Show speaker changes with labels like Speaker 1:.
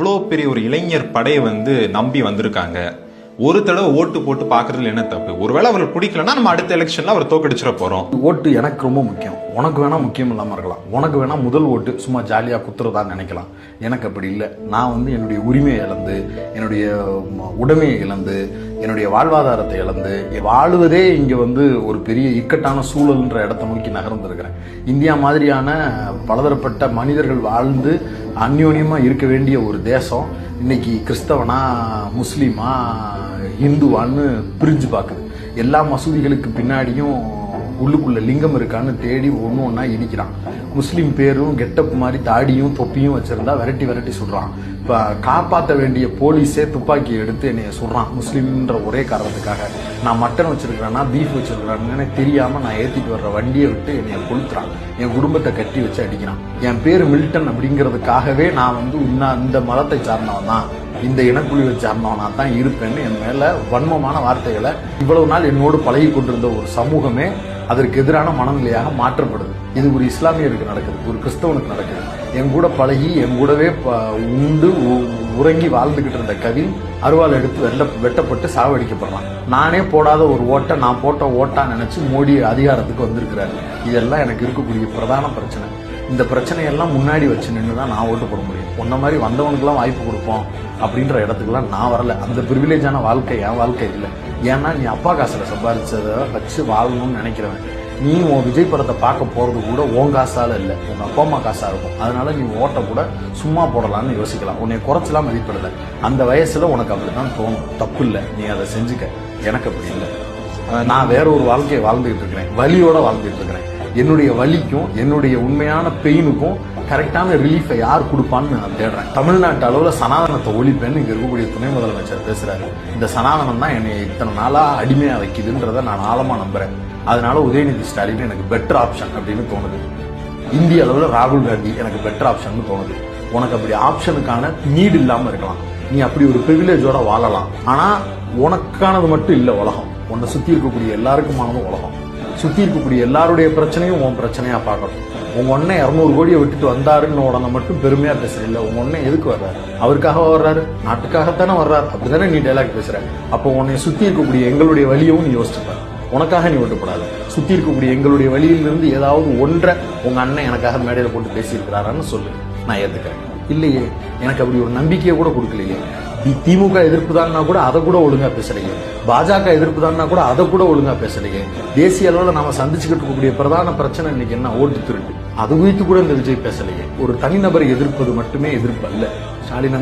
Speaker 1: இவ்வளோ பெரிய ஒரு இளைஞர் படையை நம்பி வந்திருக்காங்க. ஒரு தடவை ஓட்டு போட்டு பாக்குறதுல என்ன தப்பு? ஒருவேளை அவருக்கு பிடிக்கலன்னா நம்ம அடுத்த எலெக்ஷன்ல அவர் தோக்கடிச்சிட போறோம்.
Speaker 2: ஓட்டு எனக்கு ரொம்ப முக்கியம். உனக்கு வேணா முக்கியம் இல்லாம இருக்கலாம். உனக்கு வேணா முதல் ஓட்டு சும்மா ஜாலியா குத்துறதான்னு நினைக்கலாம். எனக்கு அப்படி இல்லை. நான் என்னுடைய உரிமையை இழந்து, என்னுடைய உடைமையை இழந்து, என்னுடைய வாழ்வாதாரத்தை இழந்து வாழுவதே இங்க ஒரு பெரிய இக்கட்டான சூழல்ன்ற இடத்தை நோக்கி நகர்ந்திருக்கிறேன். இந்தியா மாதிரியான பலதரப்பட்ட மனிதர்கள் வாழ்ந்து அந்யோன்யமா இருக்க வேண்டிய ஒரு தேசம் இன்னைக்கு கிறிஸ்தவனா முஸ்லீமா இந்துவான்னு பிரிஞ்சு பார்க்குது. எல்லா மசூதிகளுக்கு பின்னாடியும் உள்ளுக்குள்ள லிங்கம் இருக்கான்னு தேடி ஒன்று ஒன்றா இடிக்கிறான். முஸ்லீம் பேரும் கெட்டப் மாதிரி தாடியும் தொப்பியும் வச்சிருந்தா விரட்டி சுடுறான். இப்போ காப்பாற்ற வேண்டிய போலீஸே துப்பாக்கி எடுத்து என்னைய சுடுறான் முஸ்லீம்ன்ற ஒரே காரணத்துக்காக. நான் மட்டன் வச்சிருக்கிறேன்னா பீஃப் வச்சிருக்கிறான்னு எனக்கு தெரியாம நான் ஏற்றிட்டு வர்ற வண்டியை விட்டு என்னைய கொளுத்துறான். என் குடும்பத்தை கட்டி வச்சு அடிக்கிறான். என் பேர் மில்டன் அப்படிங்கிறதுக்காகவே நான் இந்த மதத்தை சார்ந்தவன் தான், இந்த இனக்குழுவை சார்ந்தவனா தான் இருப்பேன்னு என் மேல வன்மமான வார்த்தைகளை இவ்வளவு நாள் என்னோடு பழகி கொண்டிருந்த ஒரு சமூகமே அதற்கு எதிரான மனநிலையாக மாற்றப்படுது. இது ஒரு இஸ்லாமியருக்கு நடக்குது, ஒரு கிறிஸ்தவனுக்கு நடக்குது. என் கூட பழகி என் கூடவே உண்டு உறங்கி வாழ்ந்துகிட்டு இருந்த கவின் அருவாள் எடுத்து வெட்டப்பட்டு சாவடிக்கப்படுறான். நானே போடாத ஒரு ஓட்டை நான் போட்ட ஓட்டா நினைச்சு மோடி அதிகாரத்துக்கு வந்திருக்கிறாரு. இதெல்லாம் எனக்கு இருக்கக்கூடிய பிரதான பிரச்சனை. இந்த பிரச்சனையெல்லாம் முன்னாடி வச்சு நின்று தான் நான் ஓட்டு போட முடியும். உன்ன மாதிரி வந்தவனுக்குலாம் வாய்ப்பு கொடுப்போம் அப்படின்ற இடத்துக்குலாம் நான் வரல. அந்த ப்ரிவிலேஜான வாழ்க்கை என் வாழ்க்கை இல்லை. ஏன்னா நீ அப்பா காசுல சம்பாதிச்சதை வச்சு வாழணும்னு நினைக்கிறவன். நீ உன் விஜய் படத்தை பார்க்க போறது கூட உன் காசால இல்லை, உங்க அப்பா அம்மா காசா இருக்கும். அதனால நீ ஓட்ட கூட சும்மா போடலாம்னு யோசிக்கலாம். உன்னை குறைச்சலாம் மதிப்பிடல. அந்த வயசுல உனக்கு அப்படிதான் தோணும். தப்பு இல்லை, நீ அதை செஞ்சுக்க. எனக்கு அப்படி இல்லை. நான் வேற ஒரு வாழ்க்கையை வாழ்ந்துகிட்டு இருக்கிறேன், வலியோட வாழ்ந்துகிட்டு இருக்கிறேன். என்னுடைய வலிக்கும் என்னுடைய உண்மையான பெயினுக்கும் கரெக்டான ரிலீஃபை யார் கொடுப்பான்னு நான் தேடுறேன். தமிழ்நாட்டு அளவுல சனாதனத்தை ஒழிப்பேன்னு இங்க இருக்கக்கூடிய துணை முதலமைச்சர் பேசுறாரு. இந்த சனாதனம் தான் என்னை இத்தனை நாளா அடிமையா வைக்குதுன்றதை நான் ஆழமா நம்புறேன். அதனால உதயநிதி ஸ்டாலின் எனக்கு பெட்டர் ஆப்ஷன் அப்படின்னு தோணுது. இந்திய அளவுல ராகுல் காந்தி எனக்கு பெட்டர் ஆப்ஷன் தோணுது. உனக்கு அப்படி ஆப்ஷனுக்கான நீடு இல்லாம இருக்கலாம். நீ அப்படி ஒரு பிரிவிலேஜோட வாழலாம். ஆனா உனக்கானது மட்டும் இல்ல உலகம். உன்னை சுத்தி இருக்கக்கூடிய எல்லாருக்குமானது உலகம். சுத்தி இருக்கக்கூடிய எல்லாருடைய பிரச்சனையும் உன் பிரச்சனையா பார்க்கணும். உங்க ஒன்ன 200 கோடியை விட்டுட்டு வந்தாருன்னு உடனே மட்டும் பெருமையா பேசுறீங்க. உங்க ஒன்ன எதுக்கு வர்றாரு? அவருக்காக வர்றாரு, நாட்டுக்காகத்தானே வர்றாரு. அப்படித்தானே நீ டைலாக் பேசுற. அப்போ உன்னை சுத்தி இருக்கக்கூடிய எங்களுடைய வழியவும் நீ யோசிச்சுப்பாரு. உனக்காக நீ ஓட்டுப்படாது. சுத்தி இருக்கக்கூடிய எங்களுடைய வழியிலிருந்து ஏதாவது ஒன்றை உங்க அண்ணன் எனக்காக மேடையில போட்டு பேசியிருக்கிறாரான்னு சொல்லு, நான் ஏத்துக்கிறேன். இல்லையே, எனக்கு அப்படி ஒரு நம்பிக்கையை கூட கொடுக்கலையே. திமுக எதிர்ப்பு தான்னா கூட அதை கூட ஒழுங்கா பேசலையே. பாஜக எதிர்ப்பு தான்னா கூட அதை கூட ஒழுங்கா பேசலையே. தேசிய அளவில் நாம சந்திச்சுக்கிட்டு இருக்கக்கூடிய பிரதான பிரச்சனை இன்னைக்கு என்ன? ஓட்டு திருட்டு. அது குறித்து கூட இந்த விஜய் பேசலையே. ஒரு தனிநபரை எதிர்ப்பது மட்டுமே எதிர்ப்பு அல்ல. ஸ்டாலின்